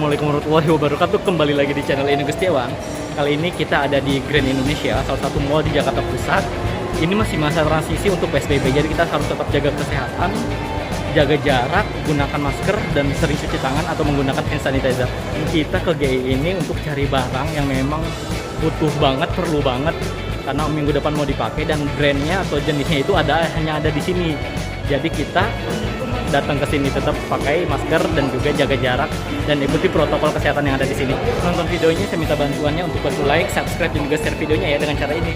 Assalamualaikum warahmatullahi wabarakatuh. Kembali lagi di channel ini Gustiawan. Kali ini kita ada di Grand Indonesia, salah satu mall di Jakarta Pusat. Ini masih masa transisi untuk PSBB, jadi kita harus tetap jaga kesehatan, jaga jarak, gunakan masker, dan sering cuci tangan atau menggunakan hand sanitizer. Kita ke GI ini untuk cari barang yang memang butuh banget, perlu banget, karena minggu depan mau dipakai dan brandnya atau jenisnya itu hanya ada di sini. Jadi kita datang ke sini tetap pakai masker dan juga jaga jarak dan ikuti protokol kesehatan yang ada di sini. Nonton videonya, saya minta bantuannya untuk bantu like, subscribe, dan juga share videonya ya dengan cara ini.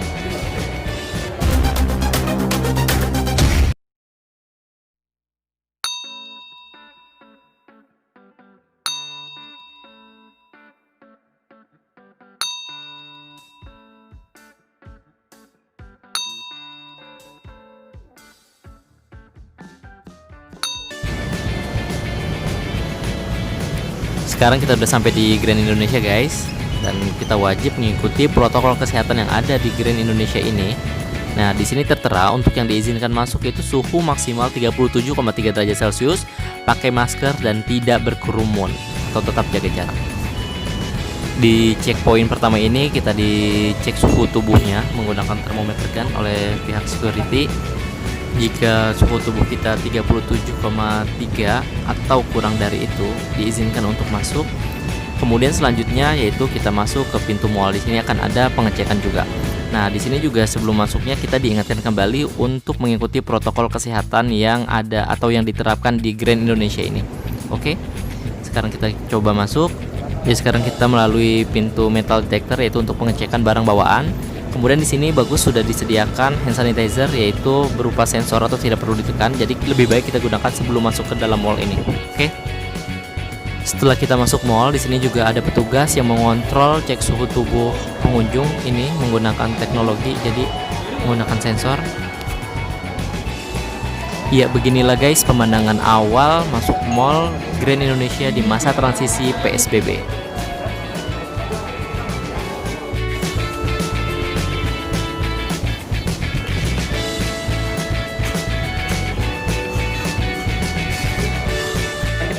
Sekarang kita udah sampai di Grand Indonesia guys, dan kita wajib mengikuti protokol kesehatan yang ada di Grand Indonesia ini. Nah, di sini tertera untuk yang diizinkan masuk itu suhu maksimal 37,3 derajat Celcius, pakai masker dan tidak berkerumun atau tetap jaga jarak. Di checkpoint pertama ini kita dicek suhu tubuhnya menggunakan termometer kan oleh pihak security. Jika suhu tubuh kita 37,3 atau kurang dari itu, diizinkan untuk masuk. Kemudian selanjutnya yaitu kita masuk ke pintu mall. Di sini akan ada pengecekan juga. Nah, di sini juga sebelum masuknya kita diingatkan kembali untuk mengikuti protokol kesehatan yang ada atau yang diterapkan di Grand Indonesia ini. Oke. Sekarang kita coba masuk. Jadi sekarang kita melalui pintu metal detector yaitu untuk pengecekan barang bawaan. Kemudian di sini bagus sudah disediakan hand sanitizer yaitu berupa sensor atau tidak perlu ditekan. Jadi lebih baik kita gunakan sebelum masuk ke dalam mall ini. Oke. Setelah kita masuk mall, di sini juga ada petugas yang mengontrol cek suhu tubuh pengunjung ini menggunakan teknologi, jadi menggunakan sensor. Ya, beginilah guys pemandangan awal masuk mall Grand Indonesia di masa transisi PSBB.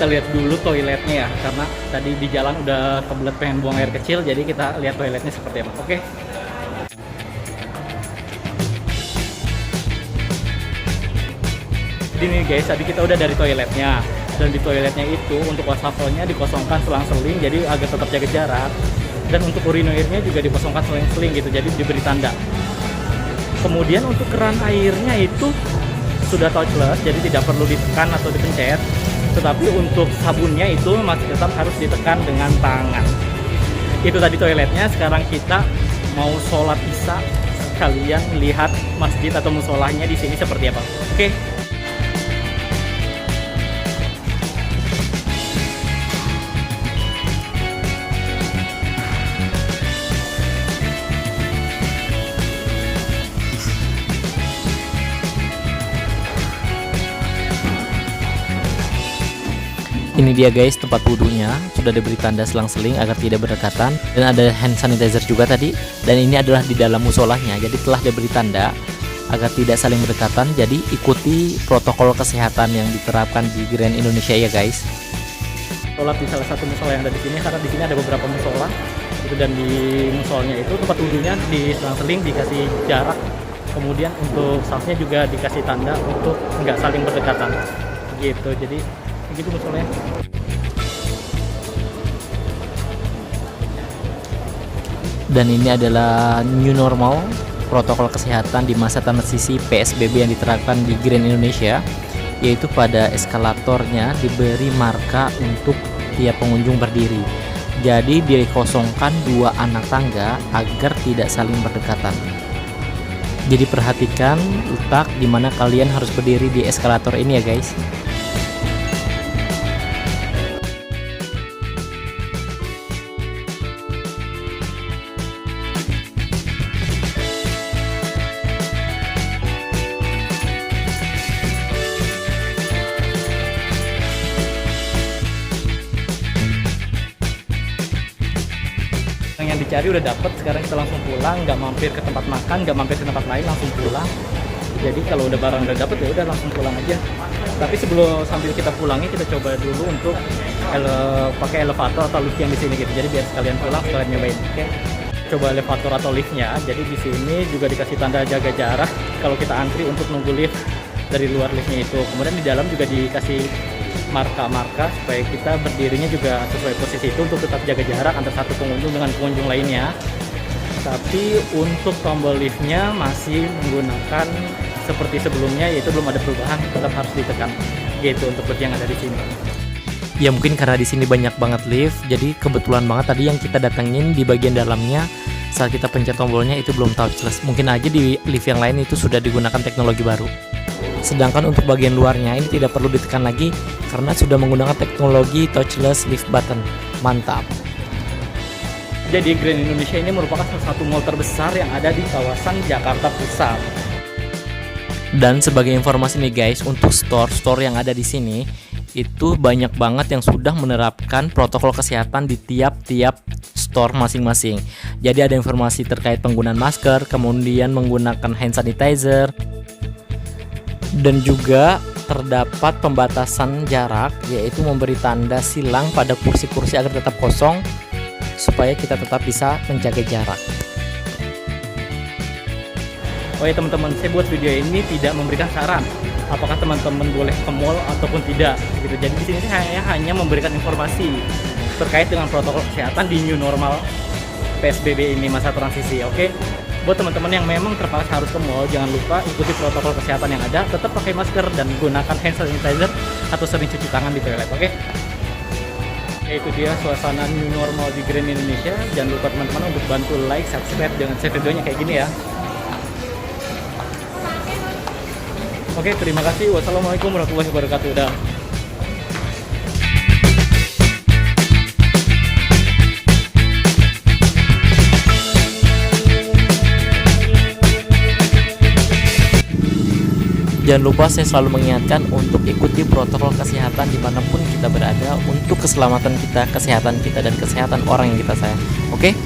Kita lihat dulu toiletnya ya, karena tadi di jalan udah kebelet pengen buang air kecil, jadi kita lihat toiletnya seperti apa. Oke. Jadi nih guys, tadi kita udah dari toiletnya, dan di toiletnya itu untuk wastafelnya dikosongkan selang-seling, jadi agar tetap jaga jarak, dan untuk urinoirnya juga dikosongkan selang-seling gitu, jadi diberi tanda. Kemudian untuk keran airnya itu sudah touchless, jadi tidak perlu ditekan atau dipencet. Tetapi untuk sabunnya itu masih tetap harus ditekan dengan tangan. Itu tadi toiletnya. Sekarang kita mau sholat isya, sekalian lihat masjid atau musolahnya di sini seperti apa. Oke. Ini dia guys tempat wudhunya, sudah diberi tanda selang-seling agar tidak berdekatan, dan ada hand sanitizer juga tadi. Dan ini adalah di dalam musolahnya, jadi telah diberi tanda agar tidak saling berdekatan. Jadi ikuti protokol kesehatan yang diterapkan di Grand Indonesia ya guys. Sholat di salah satu musola yang ada di sini, karena di sini ada beberapa musola itu, dan di musolnya itu tempat wudhunya di selang-seling dikasih jarak. Kemudian untuk safnya juga dikasih tanda untuk nggak saling berdekatan gitu. Jadi gitu musolanya. Dan ini adalah new normal protokol kesehatan di masa transisi PSBB yang diterapkan di Grand Indonesia, yaitu pada eskalatornya diberi marka untuk tiap pengunjung berdiri. Jadi dikosongkan dua anak tangga agar tidak saling berdekatan. Jadi perhatikan letak di mana kalian harus berdiri di eskalator ini ya guys. Yang dicari udah dapet, sekarang kita langsung pulang, nggak mampir ke tempat makan, nggak mampir ke tempat lain, langsung pulang. Jadi kalau udah barang udah dapet ya udah langsung pulang aja. Tapi sebelum sambil kita pulangi, kita coba dulu untuk pakai elevator atau lift yang di sini gitu. Jadi biar sekalian pulang sekalian nyobain. Oke. Coba elevator atau liftnya. Jadi di sini juga dikasih tanda jaga jarak kalau kita antri untuk nunggu lift dari luar liftnya itu. Kemudian di dalam juga dikasih marka-marka supaya kita berdirinya juga sesuai posisi itu untuk tetap jaga jarak antara satu pengunjung dengan pengunjung lainnya. Tapi untuk tombol liftnya masih menggunakan seperti sebelumnya, yaitu belum ada perubahan, tetap harus ditekan gitu untuk lift yang ada di sini. Ya mungkin karena di sini banyak banget lift, jadi kebetulan banget tadi yang kita datengin di bagian dalamnya saat kita pencet tombolnya itu belum touchless. Mungkin aja di lift yang lain itu sudah digunakan teknologi baru. Sedangkan untuk bagian luarnya ini tidak perlu ditekan lagi karena sudah menggunakan teknologi touchless lift button. Mantap. Jadi Grand Indonesia ini merupakan salah satu mall terbesar yang ada di kawasan Jakarta Pusat. Dan sebagai informasi nih guys, untuk store yang ada di sini itu banyak banget yang sudah menerapkan protokol kesehatan di tiap-tiap store masing-masing. Jadi ada informasi terkait penggunaan masker, kemudian menggunakan hand sanitizer, dan juga terdapat pembatasan jarak, yaitu memberi tanda silang pada kursi-kursi agar tetap kosong supaya kita tetap bisa menjaga jarak. Oh ya teman-teman, saya buat video ini tidak memberikan saran apakah teman-teman boleh ke mall ataupun tidak gitu. Jadi di sini saya hanya memberikan informasi terkait dengan protokol kesehatan di new normal PSBB ini, masa transisi. Oke. Buat teman-teman yang memang terpaksa harus ke mall, jangan lupa ikuti protokol kesehatan yang ada, tetap pakai masker dan gunakan hand sanitizer atau sering cuci tangan di toilet. Oke. Itu dia suasana new normal di Grand Indonesia. Jangan lupa teman-teman untuk bantu like, subscribe, jangan share videonya kayak gini ya. Oke, terima kasih. Wassalamualaikum warahmatullahi wabarakatuh. Dah. Jangan lupa saya selalu mengingatkan untuk ikuti protokol kesehatan dimanapun kita berada untuk keselamatan kita, kesehatan kita, dan kesehatan orang yang kita sayang. Oke?